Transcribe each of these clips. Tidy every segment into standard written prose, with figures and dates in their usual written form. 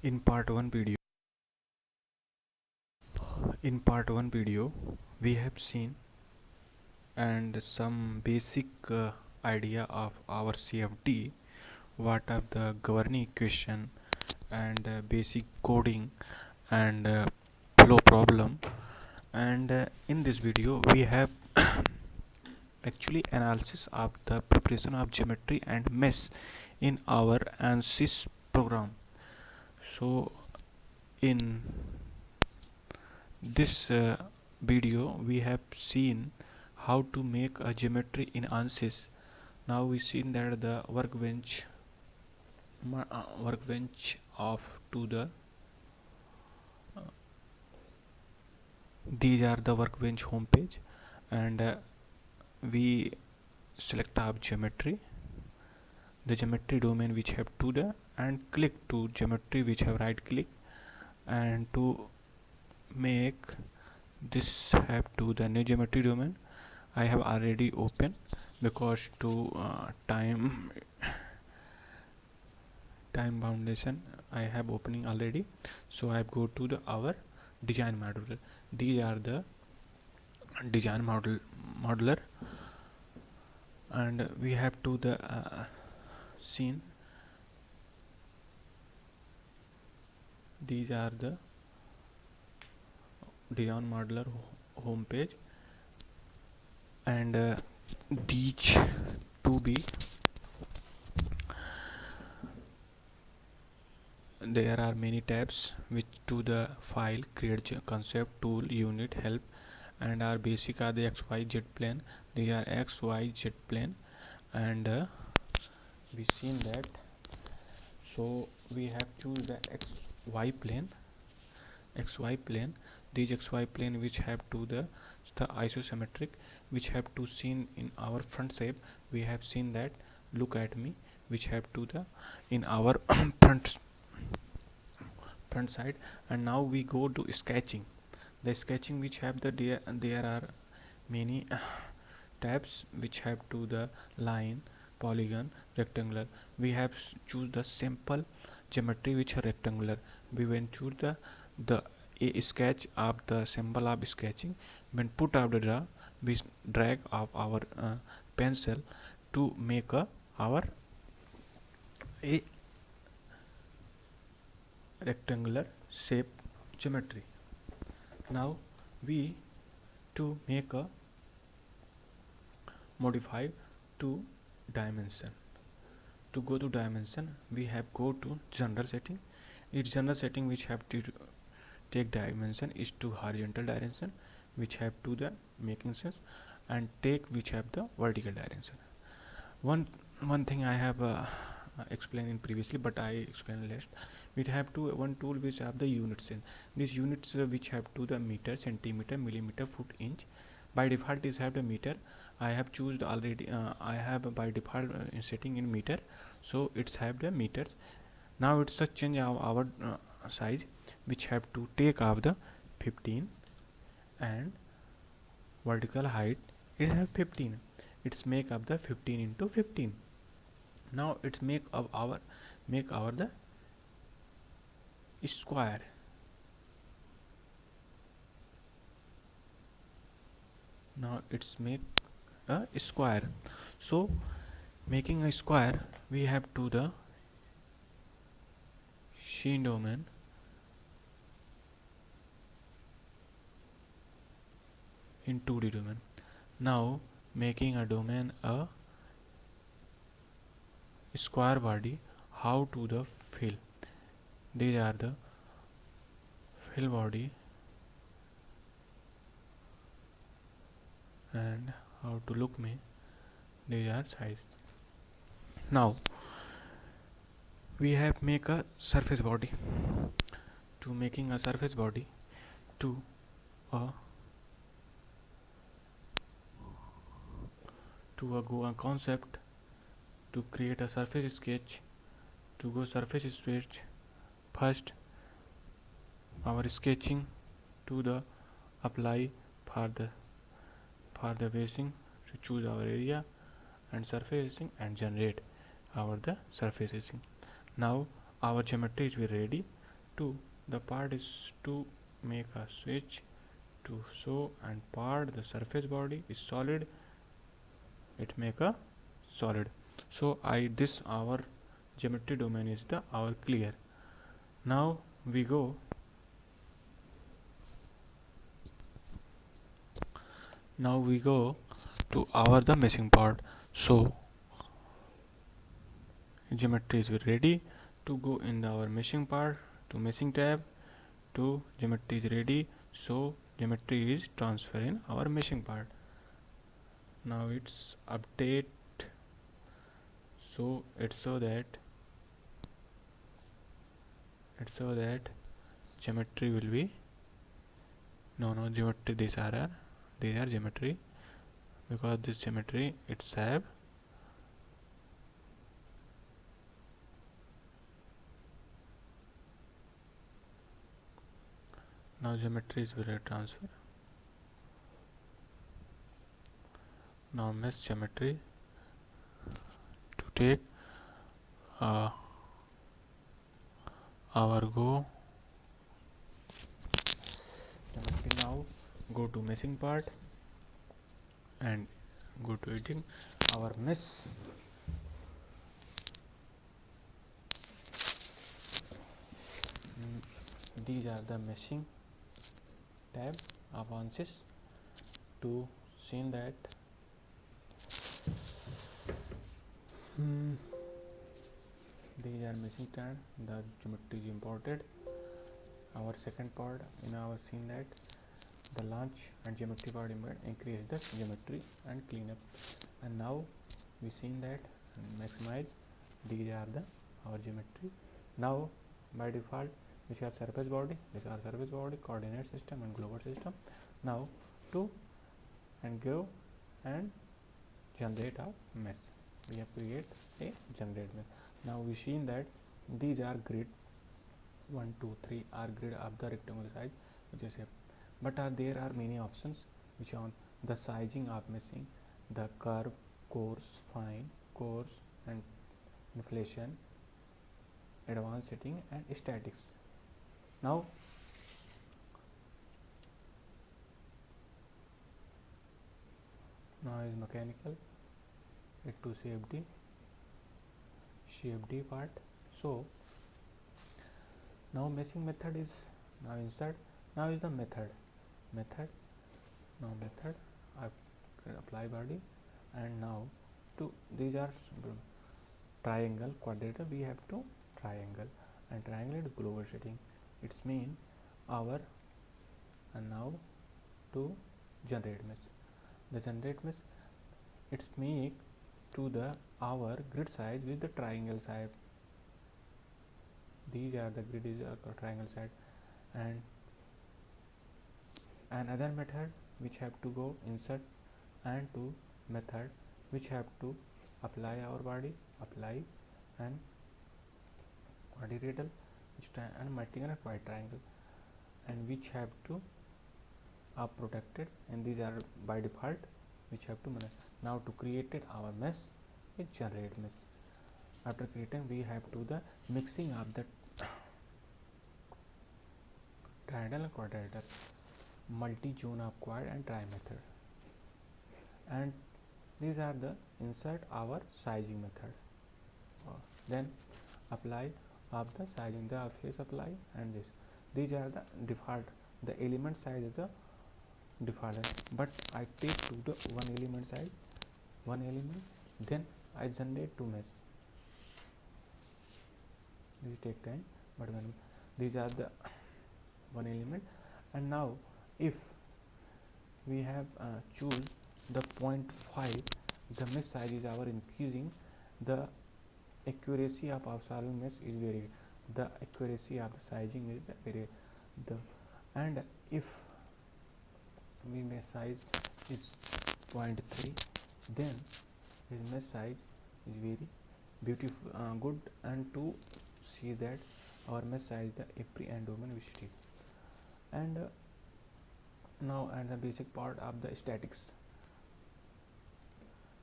In part 1 video, we have seen and some basic idea of our CFD, what are the governing equation and basic coding and flow problem. And in this video, we have actually analysis of the preparation of geometry and mesh in our Ansys program. So in this video we have seen how to make a geometry in Ansys. Now we seen that the workbench of to the these are the workbench home page, and we select our geometry, the geometry domain which have to the, and click to geometry which have right click, and to make this have to the new geometry domain. I have already opened because to time foundation I have opening already. So I go to the our design module. These are the design modular, and we have to the scene. These are the design modular home page, and these to be there are many tabs which to the file, create concept, tool, unit, help, and our basic are the XYZ plane. They are XYZ plane, and we seen that. So we have choose the XY plane. These XY plane which have to the isometric, which have to seen in our front shape. We have seen that, look at me, which have to the in our front side. And now we go to sketching. The sketching which have the there are many tabs which have to the line, polygon, rectangular. We have choose the simple geometry which are rectangular. We when choose the a sketch of the symbol of sketching. When put out the draw, we drag of our pencil to make our a rectangular shape geometry. Now we to make a modify to dimension. To go to dimension, we have go to general setting. Its general setting which have to take dimension is to horizontal direction, which have to the making sense, and take which have the vertical direction. One thing I have explained in previously, but I explain last. We have to one tool which have the units in these units which have to the meter, centimeter, millimeter, foot, inch. By default is have the meter. I have choose already. I have by default setting in meter, so it's have the meters. Now it's a change our size, which have to take of the 15, and vertical height it have 15. It's make up the 15 into 15. Now it's make our the square. Now it's make a square. So making a square, we have to the scene domain, in 2D domain. Now making a domain a square body, how to the fill. These are the fill body, and how to look me, these are size. Now we have make a surface body. To making a surface body, to go a concept, to create a surface sketch, to go surface sketch first, our sketching, to the apply for the basing, to choose our area and surfacing, and generate our the surfacing. Now our geometry is ready. 2. The part is to make a switch to show and part the surface body is solid, it make a solid. So I this our geometry domain is the our clear. Now we go to our the meshing part. So geometry is ready to go in our meshing part to meshing tab to geometry is ready, so geometry is transfer in our meshing part. Now it's update, so it's so that geometry will be no geometry, these are geometry, because this geometry it's have now geometry is will transfer. Now mesh geometry to take our go geometry. Now go to meshing part and go to editing our mesh. These are the meshing tab of Ansys to see that these are meshing tab, the geometry is imported. Our second part in our scene that the launch and geometry part increase the geometry and clean up. And now we seen that maximize, these are the our geometry. Now by default we have surface body, this are surface body, coordinate system and global system. Now to and go and generate a mesh, we have create a generate mesh. Now we seen that these are grid 1 2 3 are grid of the rectangular size which is a, but there are many options which on the sizing of meshing, the curve, coarse, fine, coarse and inflation, advanced setting and statics. Now is mechanical, it to shape D part. So now meshing method is now insert. Now is the method now method I apply body, and now to these are triangle, quadrilateral, we have to triangle, and triangle is global setting, it's mean our. And now to generate mesh, the generate mesh it's make to the our grid size with the triangle side, these are the grid is a triangle side. And another method which have to go insert and to method which have to apply our body, apply and quadrilateral and multiangle white triangle, and which have to are protected, and these are by default which have to manage. Now to create it our mesh is generate mesh. After creating we have to the mixing of the triangle and quadrilateral, multi-zone of quad and tri method, and these are the insert our sizing method. Then apply of the sizing, the face apply, and this these are the default, the element size is the default, but I take to the one element size, one element, then I generate two mesh. This take time, but when these are the one element. And now if we have choose the 0.5, the mesh size is our increasing, the accuracy of our solving mesh is very, the accuracy of the sizing is very the. And if we mesh size is 0.3, then his mesh size is very beautiful, good, and to see that our mesh size the every and domain which take. And now and the basic part of the statics,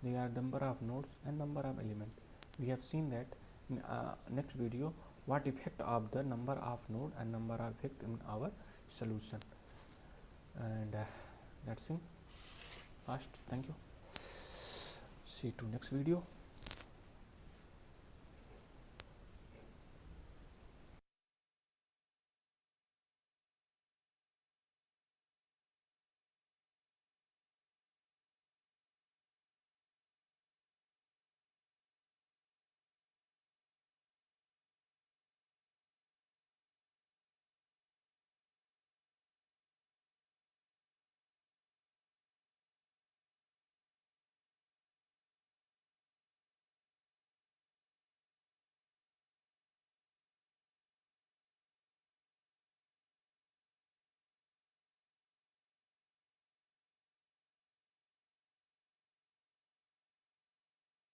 they are number of nodes and number of element. We have seen that in next video what effect of the number of node and number of effect in our solution. And that's it. Last, thank you. See you to next video.